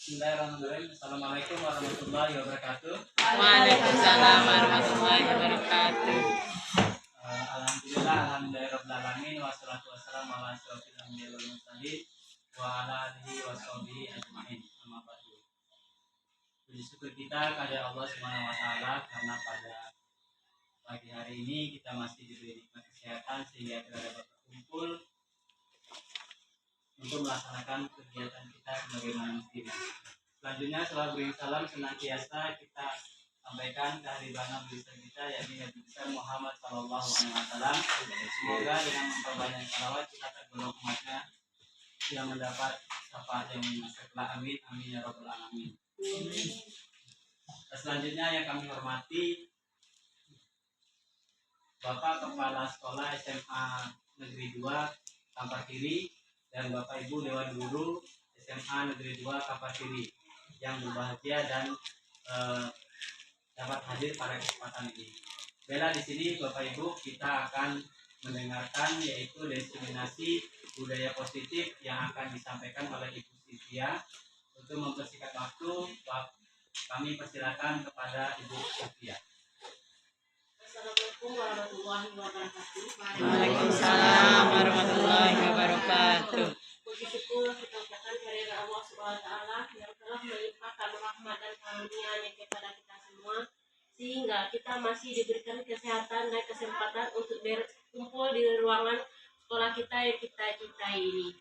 Bismillahirrahmanirrahim. Assalamualaikum warahmatullahi wabarakatuh. Waalaikumsalam warahmatullahi wabarakatuh. Alhamdulillahirabbil alamin wassalatu wassalamu ala asyrofil anbiya'i wal mursalin wa ala alihi washabihi ajmain. Amma ba'du. Puji syukur kita kepada Allah Subhanahu wa taala karena pada pagi hari ini kita masih diberi nikmat kesehatan sehingga kita dapat berkumpul untuk melaksanakan kegiatan kita sebagai manusia. Selanjutnya, salam salam senantiasa kita sampaikan kehadiran Nabi kita, yakni Nabi besar Muhammad Sallallahu Alaihi Wasallam. Semoga dengan memperbanyak salawat kita tergolong umatnya yang mendapat syafaat yang setelah amin amin ya robbal alamin. Selanjutnya yang kami hormati Bapak Kepala Sekolah SMA Negeri 2 Kampar Kiri dan Bapak Ibu Dewan Guru SMA Negeri 2 Kampar Kiri yang berbahagia dan dapat hadir pada kesempatan ini. Bella di sini Bapak Ibu kita akan mendengarkan yaitu diskriminasi budaya positif yang akan disampaikan oleh Ibu Sylvia. Untuk mempersingkat waktu, kami persilakan kepada Ibu Sylvia. Assalamualaikum warahmatullahi wabarakatuh. Waalaikumsalam warahmatullahi wabarakatuh. Puji syukur kita ucapkan kehadirat Allah Subhanahu wa taala yang telah melimpahkan rahmat dan karunia-Nya kepada kita semua sehingga kita masih diberikan kesehatan dan kesempatan untuk berkumpul di ruangan sekolah kita yang kita cintai ini.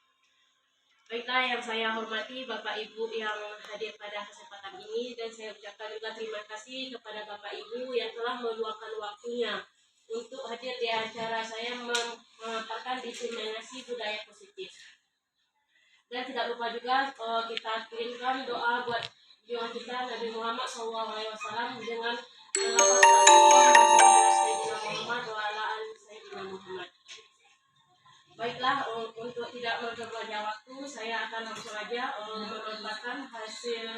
Baiklah, yang saya hormati Bapak Ibu yang hadir pada kesempatan ini, dan saya ucapkan juga terima kasih kepada Bapak Ibu yang telah meluangkan waktunya untuk hadir di acara saya memaparkan diskriminasi budaya positif. Dan tidak lupa juga kita kirimkan doa buat junjungan kita Nabi Muhammad SAW dengan Muhammad. Baiklah, untuk tidak memperpanjang waktu, saya akan langsung saja memaparkan hasil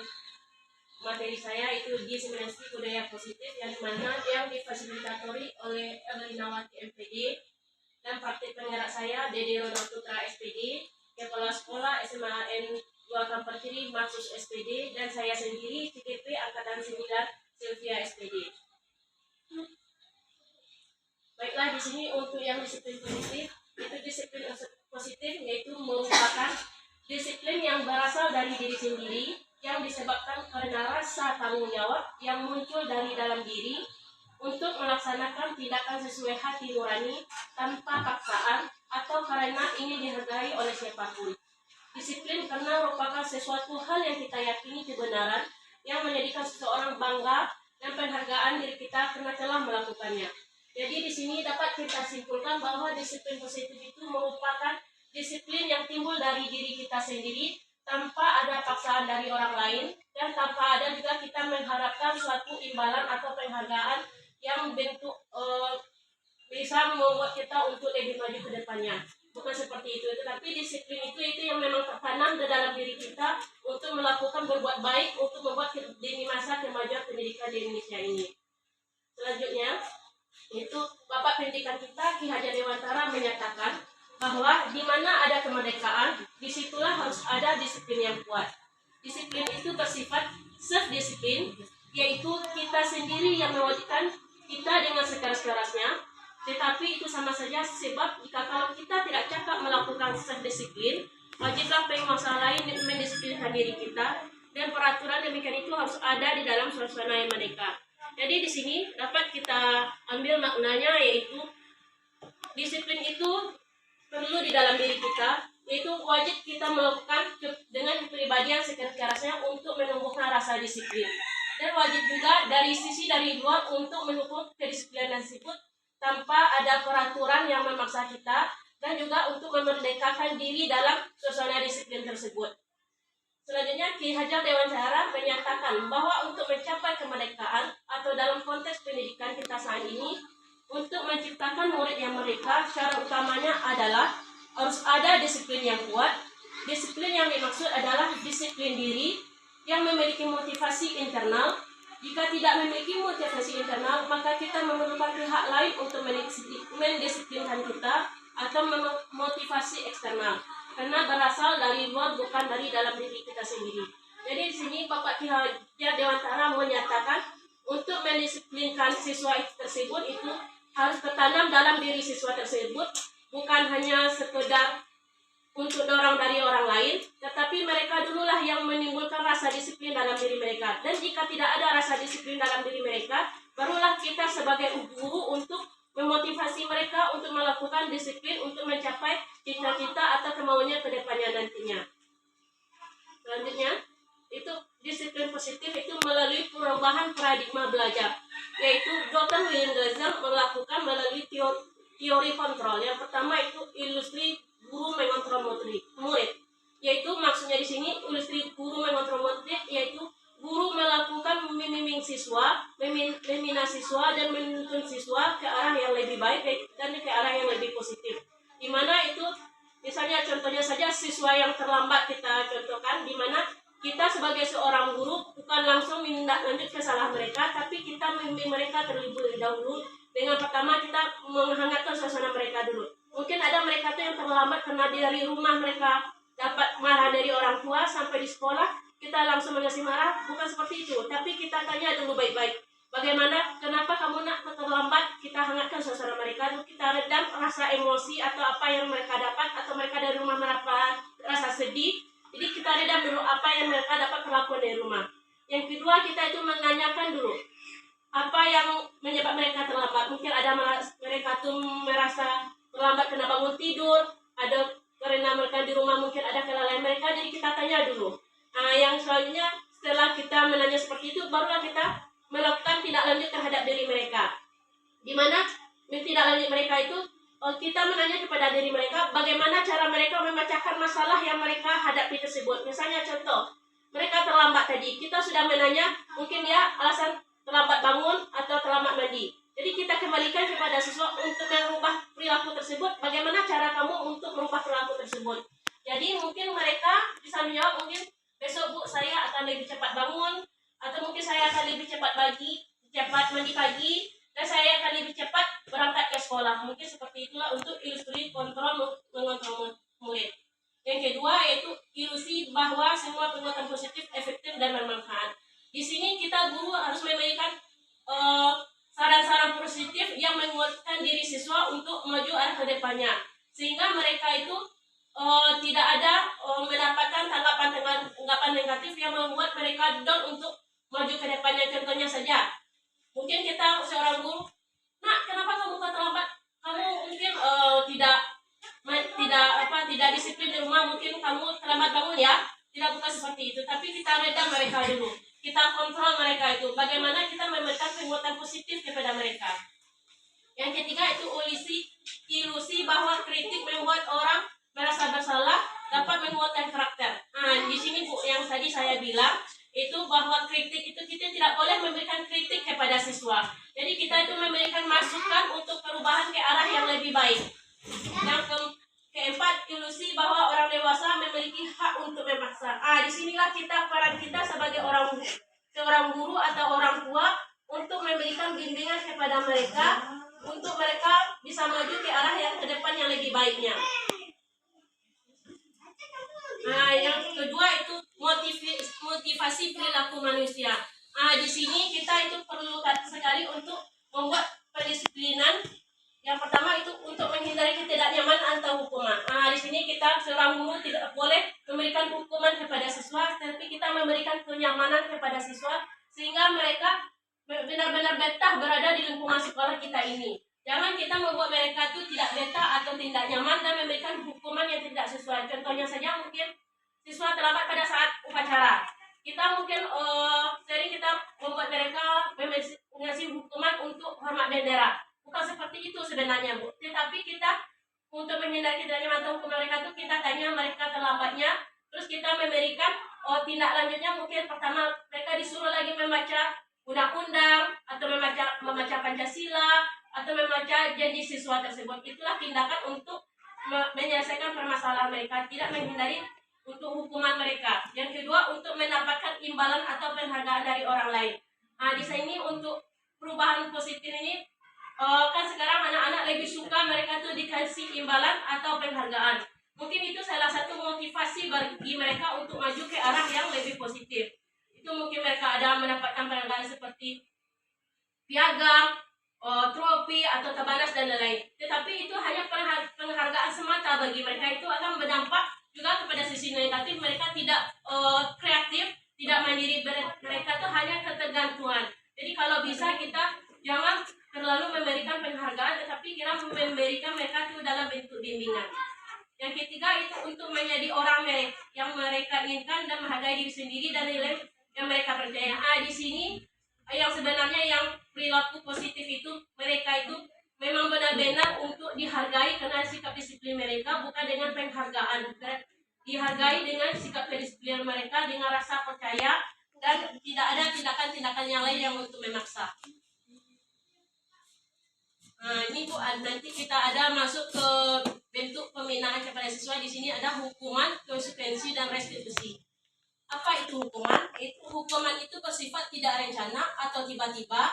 materi saya, itu diskriminasi budaya positif yang mana yang difasilitatori oleh Elinawati MPD dan praktik penggerak saya Dede Ronald Putra SPD, Kepala Sekolah SMA N 2 Kampar Kiri Maksus SPD, dan saya sendiri CTP Angkatan 9 Sylvia SPD. Baiklah, di sini untuk yang disiplin positif, itu disiplin positif yaitu merupakan disiplin yang berasal dari diri sendiri yang disebabkan karena rasa tanggung jawab yang muncul dari dalam diri untuk melaksanakan tindakan sesuai hati nurani tanpa paksaan atau karena ingin dihargai oleh siapapun. Disiplin karena merupakan sesuatu hal yang kita yakini kebenaran yang menjadikan seseorang bangga dan penghargaan diri kita karena telah melakukannya. Jadi di sini dapat kita simpulkan bahwa disiplin positif itu merupakan disiplin yang timbul dari diri kita sendiri tanpa ada paksaan dari orang lain dan tanpa ada juga kita mengharapkan suatu imbalan atau penghargaan yang bentuk bisa membuat kita untuk lebih maju ke depannya. Bukan seperti itu, tetapi disiplin itu yang memang tertanam di dalam diri kita untuk melakukan berbuat baik untuk membuat di masa kemajuan pendidikan di Indonesia ini. Selanjutnya, itu Bapak Pendidikan kita Ki Hajar Dewantara menyatakan bahwa di mana ada kemerdekaan, disitulah harus ada disiplin yang kuat. Disiplin itu bersifat self-disiplin, yaitu kita sendiri yang mewajibkan kita dengan sekeras-kerasnya, tetapi itu sama saja sebab jika kalau kita tidak cakap melakukan self-disiplin, wajiblah penguasa lain mendisiplinkan diri kita, dan peraturan demikian itu harus ada di dalam suasana yang merdeka. Jadi di sini dapat kita ambil maknanya, yaitu disiplin itu perlu di dalam diri kita, yaitu wajib kita melakukan dengan kepribadian sekeras-kerasnya untuk menumbuhkan rasa disiplin, dan wajib juga dari luar untuk mendukung kedisiplinan tersebut tanpa ada peraturan yang memaksa kita, dan juga untuk memerdekakan diri dalam suasana disiplin tersebut. Selanjutnya, Ki Hajar Dewantara menyatakan bahwa untuk mencapai kemerdekaan atau dalam konteks pendidikan kita saat ini, untuk menciptakan murid yang merdeka, syarat utamanya adalah harus ada disiplin yang kuat. Disiplin yang dimaksud adalah disiplin diri yang memiliki motivasi internal. Jika tidak memiliki motivasi internal, maka kita memerlukan pihak lain untuk mendisiplinkan kita atau memotivasi eksternal, karena berasal dari luar bukan dari dalam diri kita sendiri. Jadi di sini Bapak Ki Hajar Dewantara menyatakan untuk mendisiplinkan siswa tersebut itu harus tertanam dalam diri siswa tersebut, bukan hanya sekedar untuk dorong dari orang lain, tetapi mereka dululah yang menimbulkan rasa disiplin dalam diri mereka. Dan jika tidak ada rasa disiplin dalam diri mereka, barulah kita sebagai guru untuk memotivasi mereka untuk melakukan disiplin untuk mencapai cita-cita atau kemauannya ke depannya nantinya. Selanjutnya, itu disiplin positif itu melalui perubahan paradigma belajar, yaitu Dr. William Glasser melakukan melalui teori kontrol. Yang pertama itu ilustrasi guru mengontrol murid, yaitu maksudnya di sini ilustrasi guru mengontrol murid, yaitu guru melakukan membimbing siswa, membina siswa dan menuntun siswa ke arah yang lebih baik dan ke arah yang lebih positif. Di mana itu misalnya contohnya saja siswa yang terlambat kita contohkan, di mana kita sebagai seorang guru bukan langsung menindaklanjut kesalahan mereka, tapi kita membimbing mereka terlebih dahulu dengan pertama kita menghangatkan suasana mereka dulu. Mungkin ada mereka tuh yang terlambat karena dari rumah mereka dapat marah dari orang tua sampai di sekolah kita langsung mengasih marah, bukan seperti itu. Tapi kita tanya dulu baik-baik, bagaimana, kenapa kamu nak terlambat? Kita hangatkan suasana mereka, dulu kita redam rasa emosi atau apa yang mereka dapat, atau mereka dari rumah mendapat rasa sedih. Jadi kita redam dulu apa yang mereka dapat perlakuan dari rumah. Yang kedua, kita itu menanyakan dulu apa yang menyebabkan mereka terlambat. Mungkin ada mereka tuh merasa terlambat karena bangun tidur, ada karena mereka di rumah mungkin ada kelalaian mereka, jadi kita tanya dulu. Yang selanjutnya setelah kita menanya seperti itu, barulah kita melakukan tindak lanjut terhadap diri mereka. Di mana tindak lanjut mereka itu kita menanya kepada diri mereka bagaimana cara mereka memecahkan masalah yang mereka hadapi tersebut. Misalnya contoh, mereka terlambat tadi, kita sudah menanya mungkin dia alasan terlambat bangun atau terlambat mandi. Jadi kita kembalikan kepada siswa untuk merubah perilaku tersebut. Bagaimana cara kamu untuk merubah perilaku tersebut? Jadi mungkin mereka bisa menjawab, mungkin besok Bu saya akan lebih cepat bangun, atau mungkin saya akan lebih cepat mandi pagi, dan saya akan lebih cepat berangkat ke sekolah. Mungkin seperti itulah untuk ilustrasi mengontrol murid. Yang kedua yaitu ilusi bahwa semua perbuatan positif efektif dan bermanfaat. Di sini kita guru harus memberikan saran-saran positif yang menguatkan diri siswa untuk maju arah ke depannya, sehingga mereka itu tidak ada mendapatkan tanggapan negatif yang membuat mereka down untuk maju ke depannya. Contohnya saja, mungkin kita seorang guru, nak kenapa kamu terlambat? Kamu mungkin tidak disiplin di rumah, mungkin kamu terlambat bangun ya. Tidak, bukan seperti itu, tapi kita redam mereka dulu. Kita kontrol mereka itu. Bagaimana kita memberikan penguatan positif kepada mereka. Yang ketiga itu ilusi bahwa kritik membuat orang merasa bersalah, dapat menguatkan karakter. Di sini Bu, yang tadi saya bilang itu bahwa kritik itu kita tidak boleh memberikan kritik kepada siswa. Jadi kita itu memberikan masukan untuk perubahan ke arah yang lebih baik. Yang keempat, ilusi bahwa orang dewasa memiliki hak untuk memaksa. Disinilah peran kita sebagai seorang guru atau orang tua untuk memberikan bimbingan kepada mereka untuk mereka bisa maju ke arah yang ke depan yang lebih baiknya. Yang kedua itu motivasi perilaku manusia. Di sini kita itu perlu sekali untuk membuat pendisiplinan. Yang pertama itu untuk menghindari ketidaknyamanan atau hukuman. Di sini kita seorang guru tidak boleh memberikan hukuman kepada siswa, tapi kita memberikan kenyamanan kepada siswa sehingga mereka benar-benar betah berada di lingkungan sekolah kita ini. Jangan kita membuat mereka itu tidak betah atau tidak nyaman dan memberikan hukuman yang tidak sesuai. Contohnya saja mungkin siswa terlambat pada saat upacara. Kita mungkin sering kita membuat mereka mengasih hukuman untuk hormat bendera. Bukan seperti itu sebenarnya Bu. Tetapi kita untuk menghindari ketidaknyamanan atau hukuman mereka itu kita tanya mereka terlambatnya. Terus kita memberikan tindak lanjutnya, mungkin pertama mereka disuruh lagi membaca undang-undang atau membaca Pancasila atau membaca janji siswa tersebut. Itulah tindakan untuk menyelesaikan permasalahan mereka, tidak menghindari untuk hukuman mereka. Yang kedua, untuk mendapatkan imbalan atau penghargaan dari orang lain. Di sini untuk perubahan positif ini kan sekarang anak-anak lebih suka mereka tuh dikasih imbalan atau penghargaan. Mungkin itu salah satu motivasi bagi mereka untuk maju ke arah yang lebih positif. Itu mungkin mereka ada mendapatkan penghargaan seperti piagam, trofi atau tabanas dan lain-lain. Tetapi itu hanya penghargaan semata bagi mereka, itu akan berdampak juga kepada sisi negatif. Mereka tidak kreatif, tidak mandiri, mereka itu hanya ketergantungan. Jadi kalau bisa kita jangan terlalu memberikan penghargaan, tetapi kita memberikan mereka itu dalam bentuk bimbingan. Yang ketiga itu untuk menjadi orang yang mereka inginkan dan menghargai diri sendiri dan nilai yang mereka percaya. Di sini yang sebenarnya yang perilaku positif itu mereka itu memang benar-benar untuk dihargai karena sikap disiplin mereka, bukan dengan penghargaan. Dihargai dengan sikap disiplin mereka, dengan rasa percaya, dan tidak ada tindakan-tindakan yang lain yang untuk memaksa. Ini Bu, nanti kita ada masuk ke bentuk pembinaan kepada siswa. Di sini ada hukuman, konsekuensi, dan restitusi. Apa itu hukuman? Hukuman itu bersifat tidak rencana atau tiba-tiba.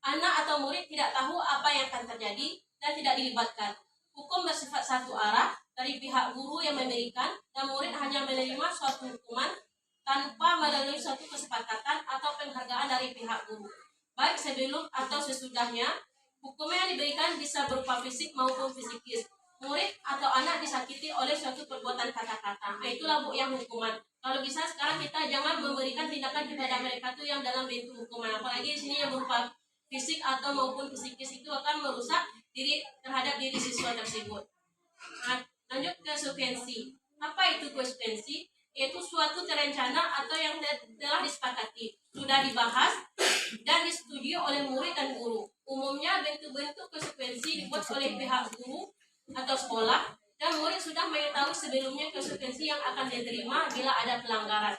Anak atau murid tidak tahu apa yang akan terjadi dan tidak dilibatkan. Hukum bersifat satu arah dari pihak guru yang memberikan, dan murid hanya menerima suatu hukuman tanpa melalui suatu kesepakatan atau penghargaan dari pihak guru, baik sebelum atau sesudahnya. Hukum yang diberikan bisa berupa fisik maupun psikis. Murid atau anak disakiti oleh suatu perbuatan kata-kata. Itulah Bu yang hukuman. Kalau bisa sekarang kita jangan memberikan tindakan kepada mereka tuh yang dalam bentuk hukuman. Apalagi di sini yang berupa fisik atau maupun psikis, itu akan merusak terhadap diri siswa tersebut. Lanjut ke konsekuensi. Apa itu konsekuensi? Yaitu suatu terencana atau yang telah disepakati, sudah dibahas dan disetujui oleh murid dan guru. Umumnya bentuk-bentuk konsekuensi dibuat oleh pihak guru atau sekolah, dan murid sudah mengetahui sebelumnya konsekuensi yang akan diterima bila ada pelanggaran.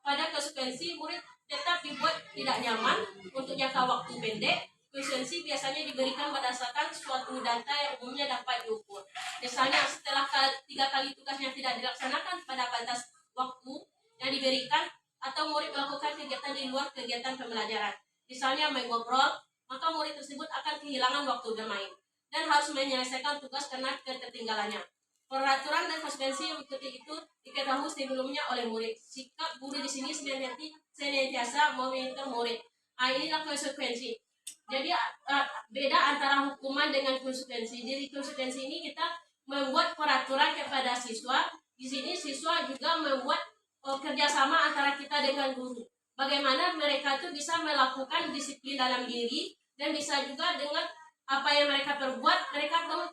Pada konsekuensi, murid tetap dibuat tidak nyaman untuk jangka waktu pendek. Konsekuensi biasanya diberikan berdasarkan suatu data yang umumnya dapat diukur. Misalnya setelah 3 kali tugasnya tidak dilaksanakan pada batas waktu yang diberikan, atau murid melakukan kegiatan di luar kegiatan pembelajaran, misalnya main ngobrol, maka murid tersebut akan kehilangan waktu bermain dan harus menyelesaikan tugas karena ketertinggalannya. Peraturan dan konsekuensi yang mengikuti itu diketahui sebelumnya oleh murid. Sikap guru di sini senantiasa memonitor murid. Inilah konsekuensi. Jadi beda antara hukuman dengan konsekuensi. Jadi konsekuensi ini kita membuat peraturan kepada siswa. Di sini siswa juga membuat kerjasama antara kita dengan guru. Bagaimana mereka itu bisa melakukan disiplin dalam diri, dan bisa juga dengan apa yang mereka perbuat, mereka tahu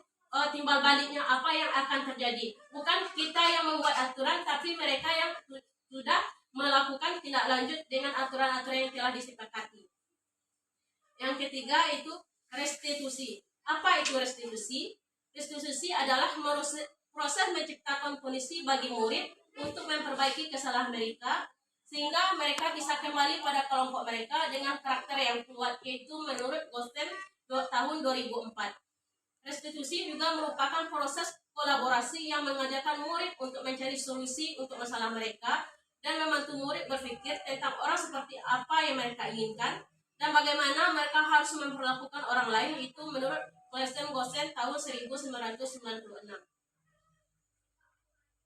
timbal baliknya apa yang akan terjadi. Bukan kita yang membuat aturan, tapi mereka yang sudah melakukan tindak lanjut dengan aturan-aturan yang telah disepakati. Yang ketiga itu restitusi. Apa itu restitusi? Restitusi adalah proses menciptakan kondisi bagi murid untuk memperbaiki kesalahan mereka, sehingga mereka bisa kembali pada kelompok mereka dengan karakter yang kuat, yaitu menurut Gosten tahun 2004. Restitusi juga merupakan proses kolaborasi yang mengajarkan murid untuk mencari solusi untuk masalah mereka, dan membantu murid berpikir tentang orang seperti apa yang mereka inginkan dan bagaimana mereka harus memperlakukan orang lain. Itu menurut Gosten tahun 1996.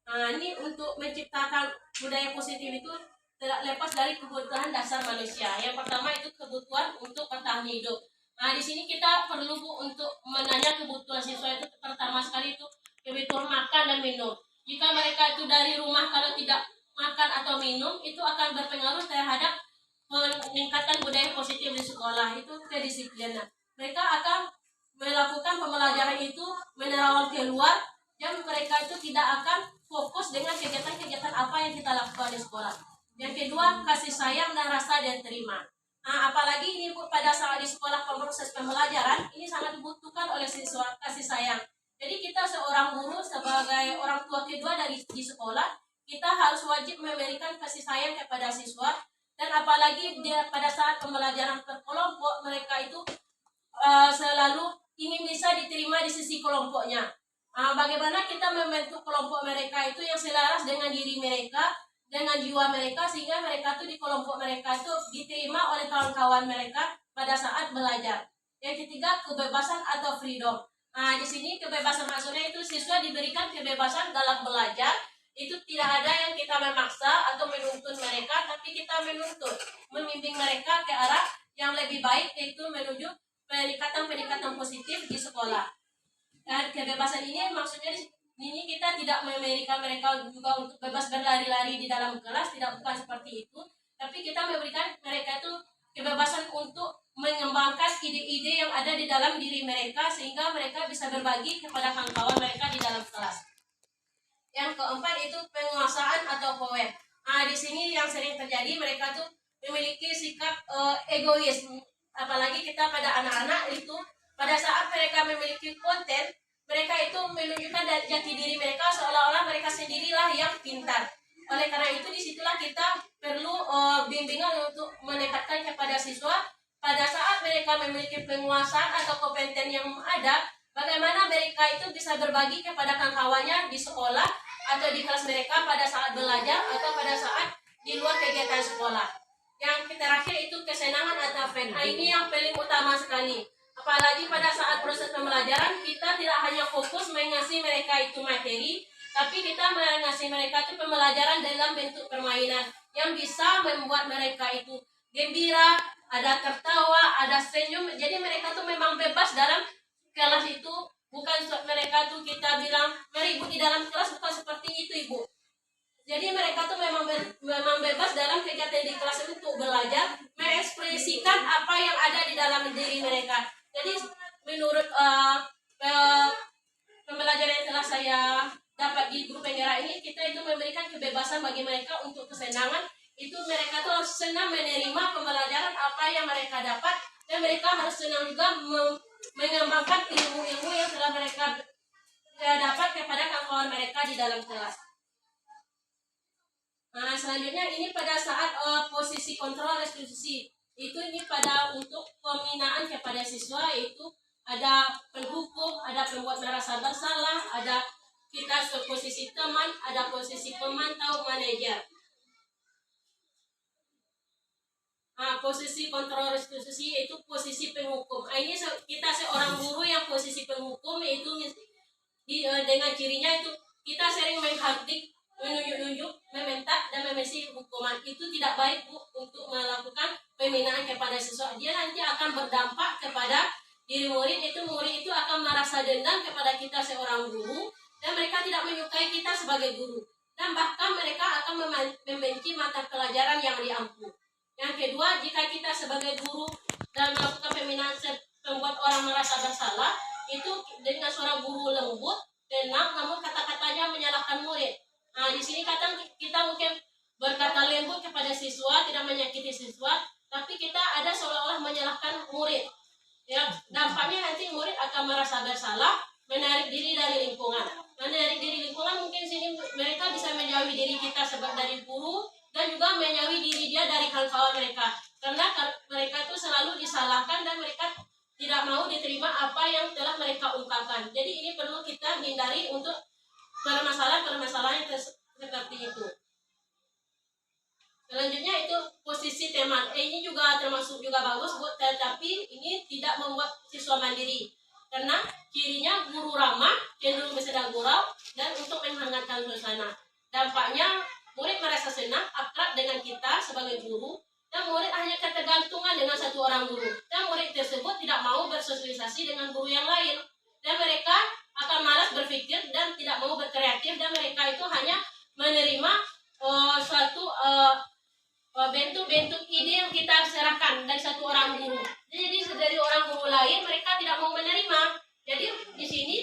Ini untuk menciptakan budaya positif itu tidak lepas dari kebutuhan dasar manusia. Yang pertama itu kebutuhan untuk bertahan hidup. Di sini kita perlu Bu untuk menanya kebutuhan siswa itu. Pertama sekali itu kebutuhan makan dan minum. Jika mereka itu dari rumah kalau tidak makan atau minum, itu akan berpengaruh terhadap peningkatan budaya positif di sekolah, itu kedisiplinan. Mereka akan melakukan pembelajaran itu menerawang keluar, dan mereka itu tidak akan fokus dengan kegiatan-kegiatan apa yang kita lakukan di sekolah. Yang kedua, kasih sayang dan rasa dan terima. Apalagi ini Bu, pada saat di sekolah proses pembelajaran ini sangat dibutuhkan oleh siswa, kasih sayang. Jadi kita seorang guru sebagai orang tua kedua di sekolah, kita harus wajib memberikan kasih sayang kepada siswa. Dan apalagi pada saat pembelajaran berkelompok, mereka itu selalu ingin bisa diterima di sisi kelompoknya. Bagaimana kita membentuk kelompok mereka itu yang selaras dengan diri mereka, dengan jiwa mereka, sehingga mereka itu di kelompok mereka itu diterima oleh kawan-kawan mereka pada saat belajar. Yang ketiga, kebebasan atau freedom. Di sini kebebasan maksudnya itu siswa diberikan kebebasan dalam belajar. Itu tidak ada yang kita memaksa atau menuntut mereka, tapi kita menuntut, membimbing mereka ke arah yang lebih baik, yaitu menuju peningkatan-peningkatan positif di sekolah. Dan kebebasan ini maksudnya ini kita tidak memberikan mereka juga untuk bebas berlari-lari di dalam kelas, tidak, bukan seperti itu. Tapi kita memberikan mereka itu kebebasan untuk mengembangkan ide-ide yang ada di dalam diri mereka, sehingga mereka bisa berbagi kepada kawan-kawan mereka di dalam kelas. Yang keempat itu penguasaan atau power. Nah, di sini yang sering terjadi, mereka tuh memiliki sikap egois. Apalagi kita pada anak-anak itu, pada saat mereka memiliki konten, mereka itu menunjukkan jati diri mereka seolah-olah mereka sendirilah yang pintar. Oleh karena itu disitulah kita perlu bimbingan untuk mendekatkan kepada siswa. Pada saat mereka memiliki penguasaan atau kompeten yang ada, bagaimana mereka itu bisa berbagi kepada kawan-kawannya di sekolah atau di kelas mereka pada saat belajar atau pada saat di luar kegiatan sekolah. Yang terakhir itu kesenangan atau fun. Ini yang paling utama sekali. Apalagi pada saat proses pembelajaran, kita tidak hanya fokus mengasih mereka itu materi, tapi kita mengasih mereka itu pembelajaran dalam bentuk permainan yang bisa membuat mereka itu gembira, ada tertawa, ada senyum. Jadi mereka tuh memang bebas dalam kelas itu, bukan mereka tuh kita bilang meribut di dalam kelas, bukan seperti itu, Ibu. Jadi mereka tuh memang bebas dalam kegiatan di kelas untuk belajar, mengekspresikan apa yang ada di dalam diri mereka. Jadi menurut pembelajaran yang telah saya dapat di grup penggerak ini, kita itu memberikan kebebasan bagi mereka untuk kesenangan. Itu mereka tuh harus senang menerima pembelajaran apa yang mereka dapat, dan mereka harus senang juga mengembangkan ilmu-ilmu yang telah mereka dapat kepada kawan-kawan mereka di dalam kelas. Nah, selanjutnya ini pada saat posisi kontrol restitusi. Itu ini pada untuk pembinaan kepada siswa, itu ada penghukum, ada pembuat merasa bersalah, ada kita posisi teman, ada posisi pemantau, manajer. Nah, posisi kontrol restitusi itu posisi penghukum. Ini kita seorang guru yang posisi penghukum, itu dengan cirinya itu kita sering menghardik, menunjuk-nunjuk, meminta dan memesi hukuman. Itu tidak baik, Bu, untuk melakukan pembinaan kepada siswa. Dia nanti akan berdampak kepada diri murid. Murid itu akan merasa dendam kepada kita seorang guru, dan mereka tidak menyukai kita sebagai guru, dan bahkan mereka akan membenci mata pelajaran yang diampu. Yang kedua, jika kita sebagai guru dan melakukan pembinaan membuat orang merasa bersalah, itu dengan suara guru lembut, tenang, namun kata-katanya menyalahkan murid. Nah, di sini kita mungkin berkata lembut kepada siswa, tidak menyakiti siswa, tapi kita ada seolah-olah menyalahkan murid. Ya, dampaknya nanti murid akan merasa bersalah, menarik diri dari lingkungan. Menarik diri lingkungan mungkin sini mereka bisa menjauhi diri kita sebab dari guru, dan juga menjauhi diri dia dari kawan-kawan mereka. Karena mereka itu selalu disalahkan dan mereka tidak mau diterima apa yang telah mereka ungkapkan. Jadi ini perlu kita hindari untuk permasalahan-permasalahan seperti itu. Selanjutnya itu posisi teman. Ini juga termasuk juga bagus, Bu, tetapi ini tidak membuat siswa mandiri. Karena cirinya guru ramah, cenderung bersedang gurau, dan untuk menghangatkan suasana. Dampaknya murid merasa senang, akrab dengan kita sebagai guru, dan murid hanya ketergantungan dengan satu orang guru. Dan murid tersebut tidak mau bersosialisasi dengan guru yang lain. Dan mereka akan malas berpikir dan tidak mau berkreatif, dan mereka itu hanya menerima suatu bentuk-bentuk ide yang kita serahkan dari satu orang guru. Jadi dari orang guru lain mereka tidak mau menerima. Jadi di sini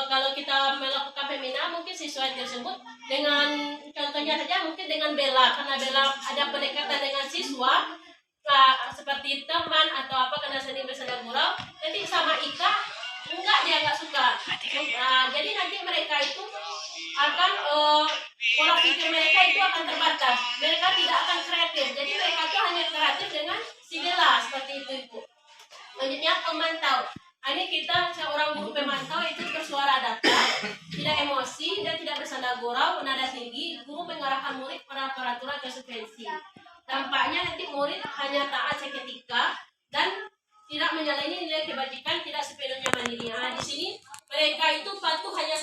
kalau kita melakukan pembinaan, mungkin siswa tersebut dengan contohnya saja mungkin dengan Bella, karena Bella ada pendekatan dengan siswa seperti teman atau apa, karena seni bersama gurau. Nanti sama Ika enggak, dia enggak suka. Jadi nanti mereka itu akan pola pikir mereka itu akan terbatas. Mereka tidak akan kreatif. Jadi mereka itu hanya kreatif dengan si Bella, seperti itu, Ibu. Selanjutnya pemantau. Ini kita seorang guru pemantau itu bersuara datar, tidak emosi dan tidak bersanda gurau, nada tinggi. Guru mengarahkan murid pada peraturan konsekuensi. Dampaknya nanti murid hanya taat seketika dan tidak menyalahi nilai kebajikan, tidak sepenuhnya mandiri. Di sini mereka itu patuh hanya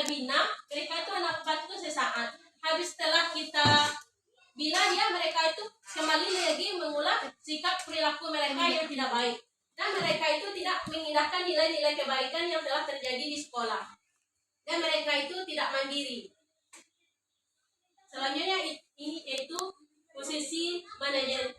kita bina, mereka itu anak bantu sesaat. Habis setelah kita bina dia, mereka itu kembali lagi mengulang sikap perilaku mereka yang tidak baik. Dan mereka itu tidak mengindahkan nilai-nilai kebaikan yang telah terjadi di sekolah. Dan mereka itu tidak mandiri. Selanjutnya ini yaitu posisi manajer.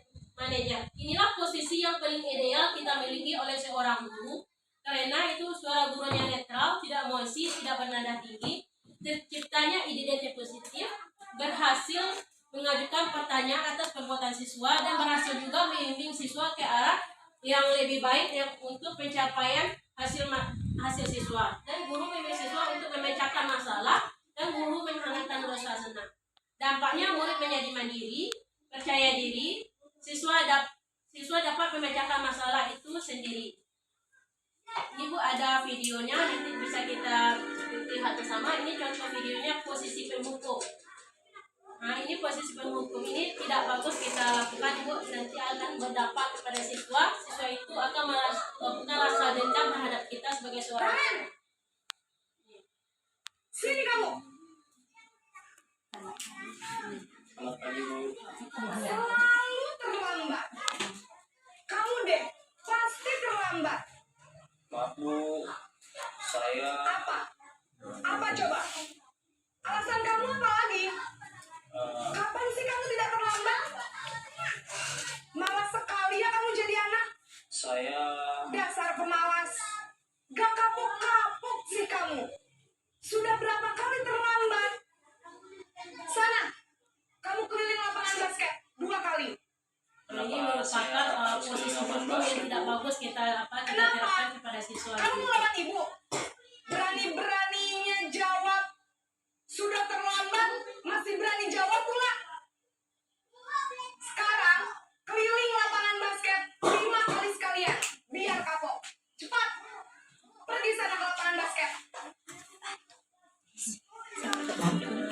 Inilah posisi yang paling ideal kita miliki oleh seorang guru, karena itu suara gurunya netral, tidak emosi, tidak bernada tinggi, terciptanya ide-ide positif, berhasil mengajukan pertanyaan atas perbuatan siswa, dan berhasil juga membimbing siswa ke arah yang lebih baik untuk pencapaian hasil siswa. Dan guru membimbing siswa untuk memecahkan masalah, dan guru menghangatkan rasa senang. Dampaknya murid menjadi mandiri, percaya diri, siswa dapat memecahkan masalah itu sendiri. Ini Bu ada videonya, nanti bisa kita lihat bersama. Ini contoh videonya posisi pemukul. Nah ini posisi pemukul ini tidak bagus kita lakukan Bu, nanti akan berdampak kepada siswa. Siswa itu akan melakukan rasa dendam terhadap kita sebagai seorang guru. Sini kamu. Selamat pagi Bu. Selalu terlambat. Kamu deh pasti terlambat. Maaf Bu, saya Apa? Apa coba? Alasan kamu apa lagi? Kapan sih kamu tidak terlambat? Malas sekali ya kamu jadi anak. saya Dasar pemalas. Gak kapok-kapok sih kamu. Sudah berapa kali terlambat? Sana, kamu keliling lapangan basket 2 kali. Ini merupakan posisi pemukul yang tidak bagus kita terapkan kepada siswa. Kamu melawan ibu. Berani-beraninya jawab. Sudah terlambat, masih berani jawab pula. Sekarang, keliling lapangan basket 5 kali sekalian. Biar kapok. Cepat. Pergi sana ke lapangan basket.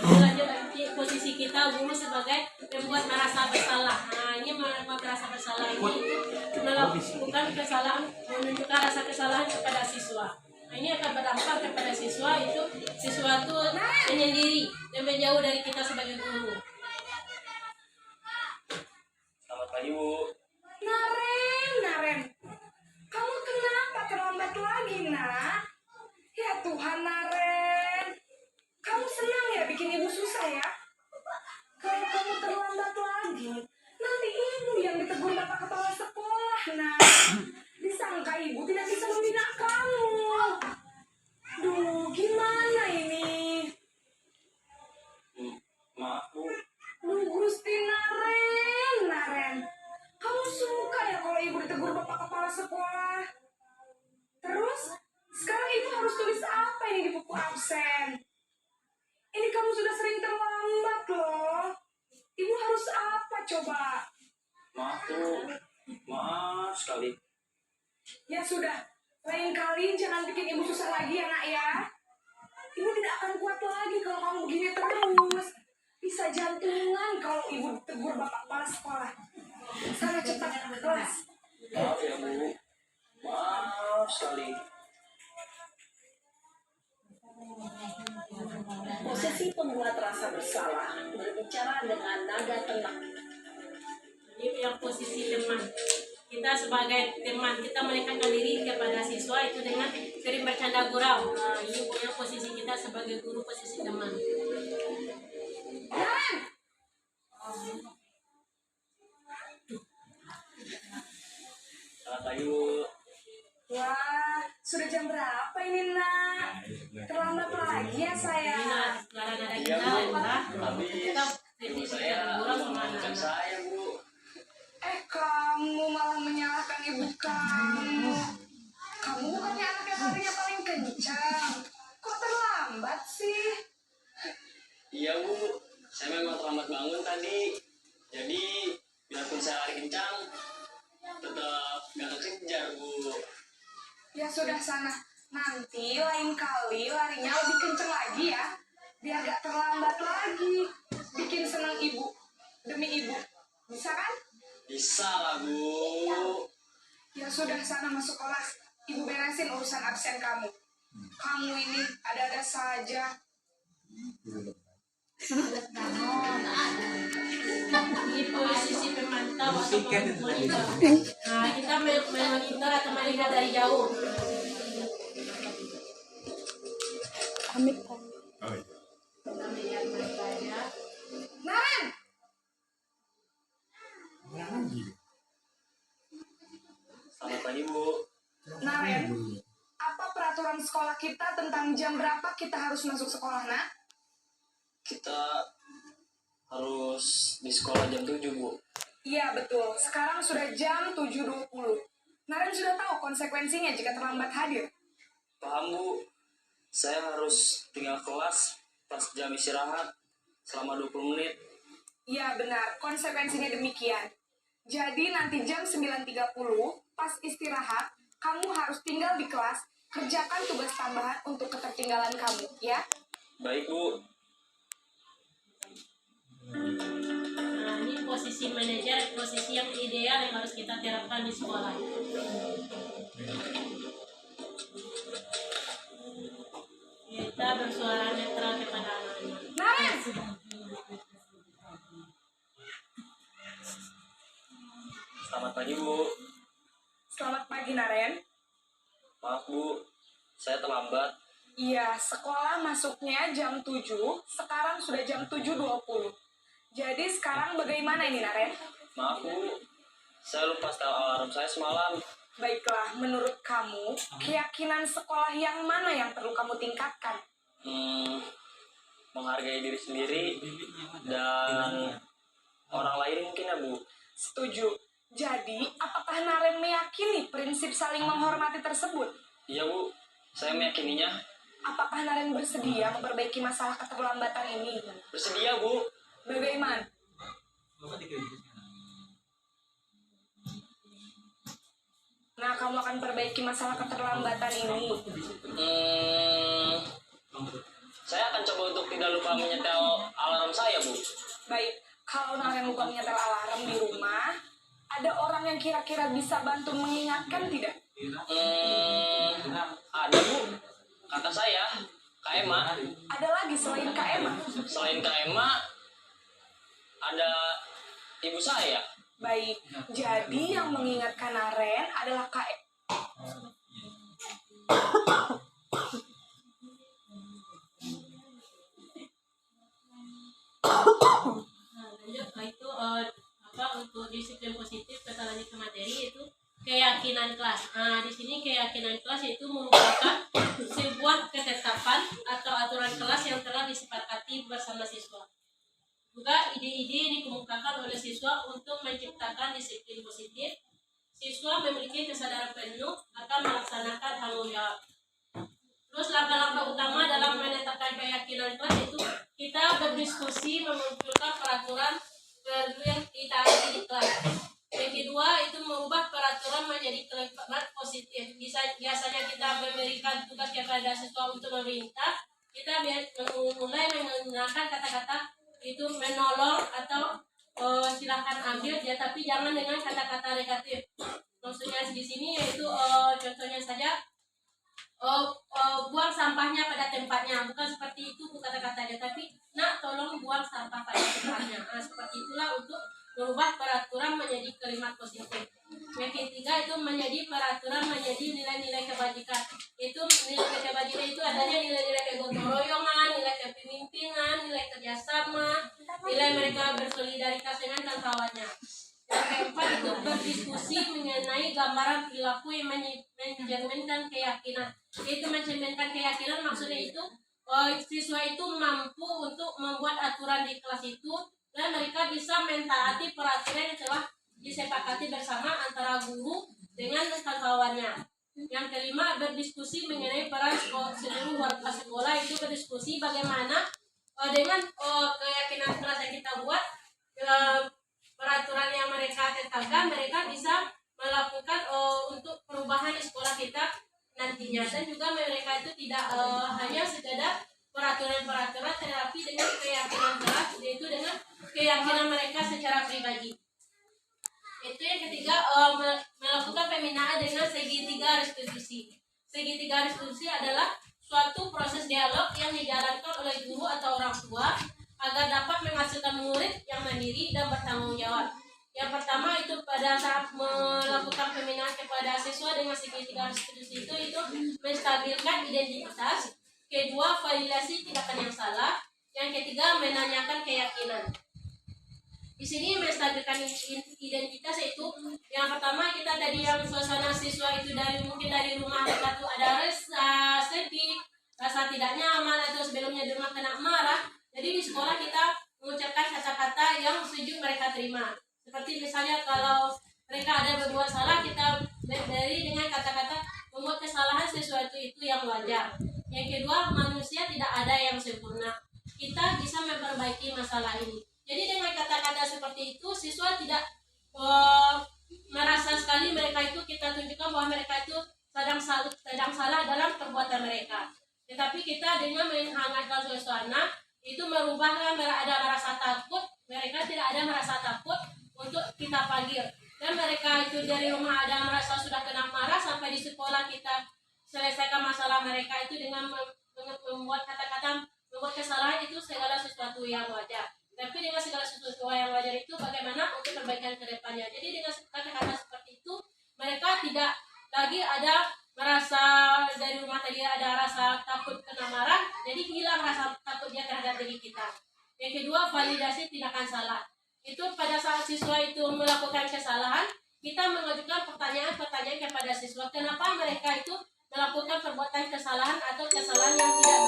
Lanjut lagi posisi kita guru sebagai membuat merasa bersalah. Nah ini membuat merasa bersalah ini melakukan kesalahan, menunjukkan rasa kesalahan kepada siswa. Nah ini akan berdampak kepada siswa itu siswa itu menyendiri dan menjauh dari kita sebagai guru. selamat pagi Bu. Naren. Kamu kenapa terlambat lagi, nak? Ya Tuhan, Naren. Kamu senang ya bikin ibu susah ya? Kalau kamu terlambat lagi, nanti ibu yang ditegur bapak kepala sekolah, nak. Disangka ibu tidak bisa membina kamu. Duh, gimana ini? Maaf Bu, Duh, Gusti Naren. Kamu suka ya kalau ibu ditegur bapak kepala sekolah? Terus, sekarang ibu harus tulis apa ini di buku absen? Ini kamu sudah sering terlambat loh. Ibu harus apa coba? maaf Bu, maaf sekali. Ya sudah, lain kali jangan bikin ibu susah lagi ya nak ya. Ibu tidak akan kuat lagi kalau kamu begini terus. Bisa jantungan kalau ibu tegur bapak kepala sekolah. Sana cepat ke kelas. Maaf ya Bu, maaf sekali. Posisi pembuat rasa bersalah berbicara dengan nada tenang. Ini yang posisi teman. Kita sebagai teman, kita mendekatkan diri kepada siswa itu dengan sering bercanda gurau. Nah, ini yang posisi kita sebagai guru, posisi teman. Naren, Selamat pagi Bu. wah, sudah jam berapa ini nak? Terlambat lagi ya saya. Nah, nada-nada Iya kita Bu, adalah habis kita ibu sering saya bercanda gurau sama bukan anak-anak. saya Bu. Kamu malah menyalahkan ibu kamu. Kamu bukannya anak yang larinya paling kencang. Kok terlambat sih? Iya Bu, saya memang terlambat bangun tadi. Jadi biarpun saya lari kencang, tetap gak kejar Bu. Ya sudah sana. Nanti lain kali larinya lebih kencang lagi ya. Biar gak terlambat lagi. Bikin senang ibu. Demi ibu. Bisa kan? Bisa lah Bu. Ya sudah sana masuk kelas. Ibu beresin urusan absen kamu. Kamu ini ada-ada saja. Ini posisi pemantau atau memonitor. Nah, kita memonitor atau melihat dari jauh. Kita melihat mereka ya. Naren, Selamat pagi, Bu. Naren, apa peraturan sekolah kita tentang jam berapa kita harus masuk sekolah, nak? Kita harus di sekolah jam 7, Bu. Iya, betul. Sekarang sudah jam 7.20. Naren sudah tahu konsekuensinya jika terlambat hadir. Paham, Bu? Saya harus tinggal kelas pas jam istirahat selama 20 menit. Iya, benar. Konsekuensinya demikian. Jadi nanti jam 9.30, pas istirahat, kamu harus tinggal di kelas, kerjakan tugas tambahan untuk ketertinggalan kamu, ya? Baik, Bu. Nah, ini posisi manajer, posisi yang ideal yang harus kita terapkan di sekolah. Kita bersuara netral kepada anak-anak. Naren! Selamat pagi, Bu. Selamat pagi, Naren. Maaf, Bu. Saya terlambat. Iya, sekolah masuknya jam 7, sekarang sudah jam 7.20. Jadi sekarang bagaimana ini, Naren? Maaf, Bu. Saya lupa setel alarm saya semalam. Baiklah, menurut kamu, keyakinan sekolah yang mana yang perlu kamu tingkatkan? Menghargai diri sendiri dan orang lain mungkin ya, Bu. Setuju. Jadi, apakah Naren meyakini prinsip saling menghormati tersebut? Iya, Bu. Saya meyakininya. Apakah Naren bersedia memperbaiki masalah keterlambatan ini? Bersedia, Bu. Bagaimana? Nah, kamu akan perbaiki masalah keterlambatan ini. Saya akan coba untuk tidak lupa menyetel alarm saya, Bu. Baik, kalau Naren lupa menyetel alarm di rumah, ada orang yang kira-kira bisa bantu mengingatkan tidak? Ada, Bu. Kata saya, Kak Emma. Ada lagi selain Kak Emma? Selain Kak Emma, ada ibu saya. Baik, jadi yang mengingatkan Naren adalah Kak Nah, lanjut itu untuk disiplin positif kita lanjut ke materi itu keyakinan kelas. Nah, di sini keyakinan kelas itu merupakan sebuah ketetapan atau aturan kelas yang telah disepakati bersama siswa. Juga ide-ide dikemukakan oleh siswa untuk menciptakan disiplin positif. Siswa memiliki kesadaran penuh akan melaksanakan tanggung jawab. Terus langkah-langkah utama dalam menetapkan keyakinan kelas itu kita berdiskusi memunculkan peraturan yang ditaati di kelas. Yang kedua itu mengubah peraturan menjadi kalimat positif. Biasanya kita memberikan tugas kepada siswa untuk memerintah, kita mulai menggunakan kata-kata itu menolong atau silakan ambil ya, tapi jangan dengan kata-kata negatif. Maksudnya di sini yaitu contohnya saja buang sampahnya pada tempatnya, bukan seperti itu kata-katanya, tapi nak tolong buang sampah pada tempatnya. Nah, seperti itulah untuk merubah peraturan menjadi kalimat positif. Yang ketiga itu menjadi peraturan menjadi nilai-nilai kebajikan. Itu nilai kebajikan itu adanya nilai-nilai kegotong royongan, nilai kepemimpinan, nilai kerjasama, nilai mereka bersolidaritas dengan kawan-kawannya. Yang keempat itu berdiskusi mengenai gambaran perilaku yang mencerminkan keyakinan. Itu mencerminkan keyakinan maksudnya itu siswa itu mampu untuk membuat aturan di kelas itu dan mereka bisa mentaati peraturan yang telah disepakati bersama antara guru dengan kawan-kawannya. Yang kelima berdiskusi mengenai peran seluruh warga sekolah, itu berdiskusi bagaimana dengan keyakinan kelas yang kita buat, peraturan yang mereka tetapkan, mereka bisa melakukan untuk perubahan di sekolah kita nantinya. Dan juga mereka itu tidak hanya sekedar peraturan-peraturan, tetapi dengan keyakinan kelas, yaitu dengan keyakinan mereka secara pribadi. Itu yang ketiga, melakukan pembinaan dengan segitiga restitusi. Segitiga restitusi adalah suatu proses dialog yang dijalankan oleh guru atau orang tua agar dapat menghasilkan murid yang mandiri dan bertanggung jawab. Yang pertama itu pada saat melakukan pembinaan kepada siswa dengan segitiga restitusi itu menstabilkan identitas. Kedua, validasi tindakan yang salah. Yang ketiga, menanyakan keyakinan. Di sini menstabilkan identitas itu yang pertama kita tadi yang suasana siswa itu mungkin dari rumah mereka tuh ada rasa sedih, rasa tidak nyaman atau sebelumnya di rumah kena marah. Jadi di sekolah kita mengucapkan kata-kata yang sejuk mereka terima. Seperti misalnya kalau mereka ada berbuat salah, kita beri dengan kata-kata membuat kesalahan sesuatu itu yang wajar. Yang kedua, manusia tidak ada yang sempurna. Kita bisa memperbaiki masalah ini. Jadi dengan kata-kata seperti itu, siswa tidak merasa sekali mereka itu kita tunjukkan bahwa mereka itu sedang salah dalam perbuatan mereka. Tetapi kita dengan menghangatkan suasana itu merubahlah ada merasa takut. Mereka tidak ada merasa takut untuk kita panggil. Dan mereka itu dari rumah ada merasa sudah kena marah sampai di sekolah kita selesaikan masalah mereka itu dengan membuat kata-kata membuat kesalahan itu segala sesuatu yang wajar. Tapi dengan segala sesuatu yang wajar itu bagaimana untuk perbaikan ke depannya. Jadi dengan kata-kata seperti itu mereka tidak lagi ada merasa dari rumah tadi ada rasa takut kena marah, jadi hilang rasa takut dia terhadap diri kita. Yang kedua, validasi tindakan salah. Itu pada saat siswa itu melakukan kesalahan, kita mengajukan pertanyaan-pertanyaan kepada siswa. Kenapa mereka itu melakukan perbuatan kesalahan atau kesalahan yang tidak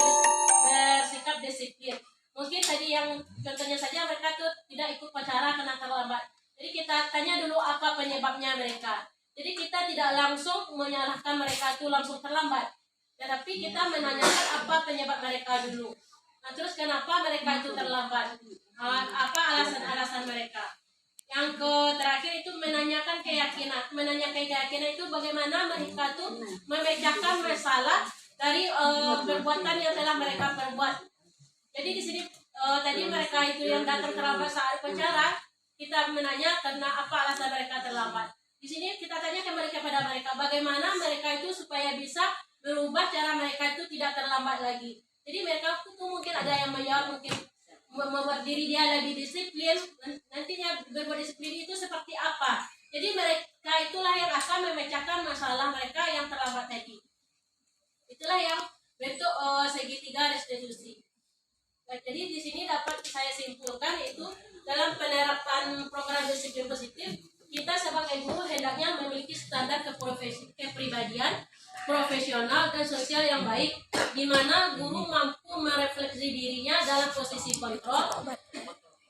bersikap disiplin. Mungkin tadi yang contohnya saja mereka tuh tidak ikut upacara karena terlambat. Jadi kita tanya dulu apa penyebabnya mereka. Jadi kita tidak langsung menyalahkan mereka itu langsung terlambat. Tetapi kita menanyakan apa penyebab mereka dulu. Nah terus kenapa mereka itu terlambat? Apa alasan-alasan mereka? Yang terakhir itu menanyakan keyakinan. Menanyakan keyakinan itu bagaimana mereka itu memecahkan masalah dari perbuatan yang telah mereka perbuat. Jadi di sini tadi mereka itu yang datang terlambat saat upacara, kita menanya karena apa alasan mereka terlambat. Di sini kita tanya kembali kepada mereka bagaimana mereka itu supaya bisa berubah cara mereka itu tidak terlambat lagi. Jadi mereka itu mungkin ada yang menjawab mungkin membuat diri dia lebih disiplin. Nantinya berbuat disiplin itu seperti apa? Jadi mereka itulah yang akan memecahkan masalah mereka yang terlambat tadi. Itulah yang bentuk segitiga restitusi. Nah, jadi di sini dapat saya simpulkan itu dalam penerapan program disiplin positif kita sebagai guru hendaknya memiliki standar kepribadian profesional dan sosial yang baik, di mana guru mampu merefleksi dirinya dalam posisi kontrol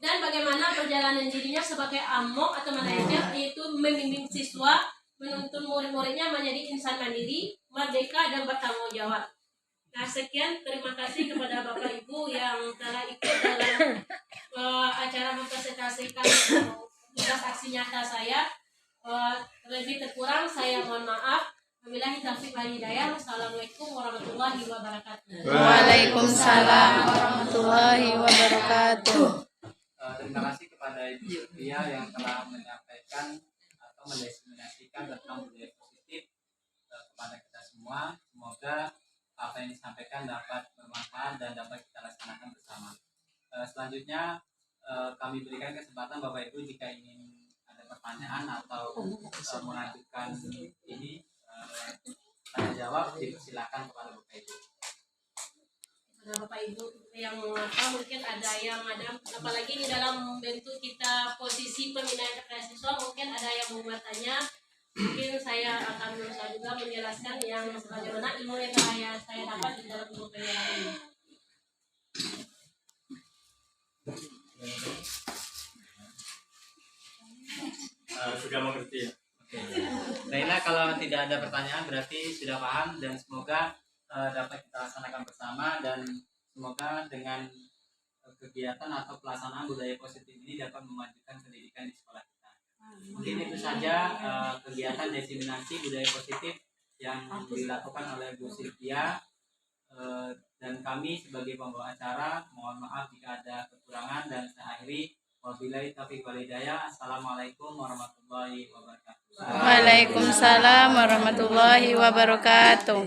dan bagaimana perjalanan dirinya sebagai among atau manajer, yaitu membimbing siswa, menuntun murid-muridnya menjadi insan mandiri, merdeka dan bertanggung jawab. Nah sekian, terima kasih kepada Bapak Ibu yang telah ikut dalam acara mempresentasikan tugas aksi nyata saya. Lebih terkurang saya mohon maaf. Wabillahi taufiq wal hidayah. Wassalamualaikum warahmatullahi wabarakatuh. Waalaikumsalam warahmatullahi wabarakatuh. Terima kasih kepada Ibu Sofia yang telah menyampaikan atau mendiseminasikan tentang budaya positif kepada kita semua. Semoga apa yang disampaikan dapat bermanfaat dan dapat kita laksanakan bersama. Selanjutnya kami berikan kesempatan Bapak Ibu jika ingin ada pertanyaan atau mengajukan ini tanya jawab, dipersilakan kepada Bapak Ibu. Kepada Bapak Ibu yang mungkin ada apalagi di dalam bentuk kita posisi pembinaan kepada siswa, mungkin ada yang mau bertanya. Mungkin saya akan berusaha juga menjelaskan yang sebagaimana ilmu yang saya dapat di dalam ilmu pembinaan ini. Sudah mengerti ya? Oke. Baiklah, kalau tidak ada pertanyaan berarti sudah paham dan semoga dapat kita laksanakan bersama dan semoga dengan kegiatan atau pelaksanaan budaya positif ini dapat memajukan pendidikan di sekolah kita. Mungkin itu saja kegiatan diseminasi budaya positif yang dilakukan oleh Bu Sylvia dan kami sebagai pembawa acara mohon maaf jika ada kekurangan dan saya akhiri. Wabillahi taufiq wal hidayah. Assalamualaikum warahmatullahi wabarakatuh. Waalaikumsalam warahmatullahi wabarakatuh.